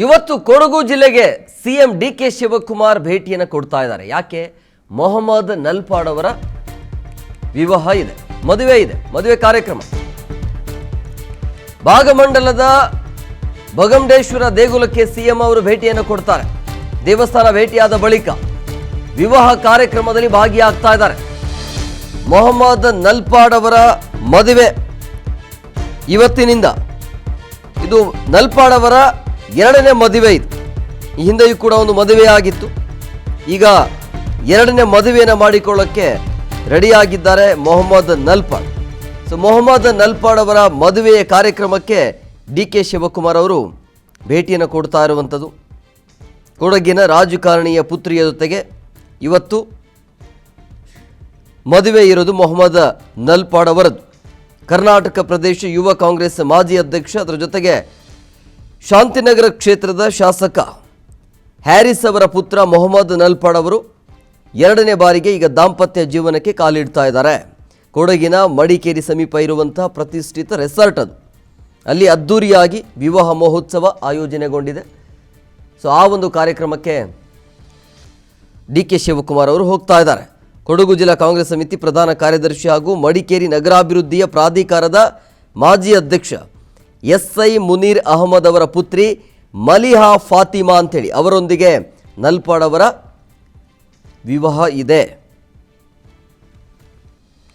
ಇವತ್ತು ಕೊಡಗು ಜಿಲ್ಲೆಗೆ CM DK Shivakumar ಭೇಟಿಯನ್ನು ಕೊಡ್ತಾ ಇದ್ದಾರೆ. ಯಾಕೆ? ಮೊಹಮ್ಮದ್ ನಲ್ಪಾಡ್ ಅವರ ವಿವಾಹ ಇದೆ, ಮದುವೆ ಇದೆ, ಮದುವೆ ಕಾರ್ಯಕ್ರಮ. ಭಾಗಮಂಡಲದ ಭಗಮಡೇಶ್ವರ ದೇಗುಲಕ್ಕೆ ಸಿಎಂ ಅವರು ಭೇಟಿಯನ್ನು ಕೊಡ್ತಾರೆ. ದೇವಸ್ಥಾನ ಭೇಟಿಯಾದ ಬಳಿಕ ವಿವಾಹ ಕಾರ್ಯಕ್ರಮದಲ್ಲಿ ಭಾಗಿಯಾಗ್ತಾ ಇದ್ದಾರೆ. ಮೊಹಮ್ಮದ್ ನಲ್ಪಾಡ್ ಅವರ ಮದುವೆ ಇವತ್ತಿನಿಂದ. ಇದು ನಲ್ಪಾಡ್ ಅವರ ಎರಡನೇ ಮದುವೆ. ಇದು ಈ ಹಿಂದೆಯೂ ಕೂಡ ಒಂದು ಮದುವೆ ಆಗಿತ್ತು. ಈಗ ಎರಡನೇ ಮದುವೆಯನ್ನು ಮಾಡಿಕೊಳ್ಳೋಕ್ಕೆ ರೆಡಿಯಾಗಿದ್ದಾರೆ ಮೊಹಮ್ಮದ್ ನಲ್ಪಾಡ್. ಸೊ ಮೊಹಮ್ಮದ್ ನಲ್ಪಾಡ್ ಅವರ ಮದುವೆಯ ಕಾರ್ಯಕ್ರಮಕ್ಕೆ ಡಿ ಕೆ ಶಿವಕುಮಾರ್ ಅವರು ಭೇಟಿಯನ್ನು ಕೊಡ್ತಾ ಇರುವಂಥದ್ದು. ಕೊಡಗಿನ ರಾಜಕಾರಣಿಯ ಪುತ್ರಿಯ ಜೊತೆಗೆ ಇವತ್ತು ಮದುವೆ ಇರೋದು ಮೊಹಮ್ಮದ್ ನಲ್ಪಾಡ್ ಅವರದ್ದು. ಕರ್ನಾಟಕ ಪ್ರದೇಶ ಯುವ ಕಾಂಗ್ರೆಸ್ ಮಾಜಿ ಅಧ್ಯಕ್ಷ, ಅದರ ಜೊತೆಗೆ ಶಾಂತಿನಗರ ಕ್ಷೇತ್ರದ ಶಾಸಕ ಹ್ಯಾರಿಸ್ ಅವರ ಪುತ್ರ ಮೊಹಮ್ಮದ್ ನಲ್ಪಾಡ್ ಅವರು ಎರಡನೇ ಬಾರಿಗೆ ಈಗ ದಾಂಪತ್ಯ ಜೀವನಕ್ಕೆ ಕಾಲಿಡ್ತಾ ಇದ್ದಾರೆ. ಕೊಡಗಿನ ಮಡಿಕೇರಿ ಸಮೀಪ ಇರುವಂತಹ ಪ್ರತಿಷ್ಠಿತ ರೆಸಾರ್ಟ್ ಅದು. ಅಲ್ಲಿ ಅದ್ದೂರಿಯಾಗಿ ವಿವಾಹ ಮಹೋತ್ಸವ ಆಯೋಜನೆಗೊಂಡಿದೆ. ಸೊ ಆ ಒಂದು ಕಾರ್ಯಕ್ರಮಕ್ಕೆ ಡಿ ಕೆ ಶಿವಕುಮಾರ್ ಅವರು ಹೋಗ್ತಾ ಇದ್ದಾರೆ. ಕೊಡಗು ಜಿಲ್ಲಾ ಕಾಂಗ್ರೆಸ್ ಸಮಿತಿ ಪ್ರಧಾನ ಕಾರ್ಯದರ್ಶಿ ಹಾಗೂ ಮಡಿಕೇರಿ ನಗರಾಭಿವೃದ್ಧಿಯ ಪ್ರಾಧಿಕಾರದ ಮಾಜಿ ಅಧ್ಯಕ್ಷ SI ಮುನೀರ್ ಅಹಮದ್ ಅವರ ಪುತ್ರಿ ಮಲಿಹಾ ಫಾತಿಮಾ ಅಂತೇಳಿ ಅವರೊಂದಿಗೆ ನಲ್ಪಾಡ್ ಅವರ ವಿವಾಹ ಇದೆ.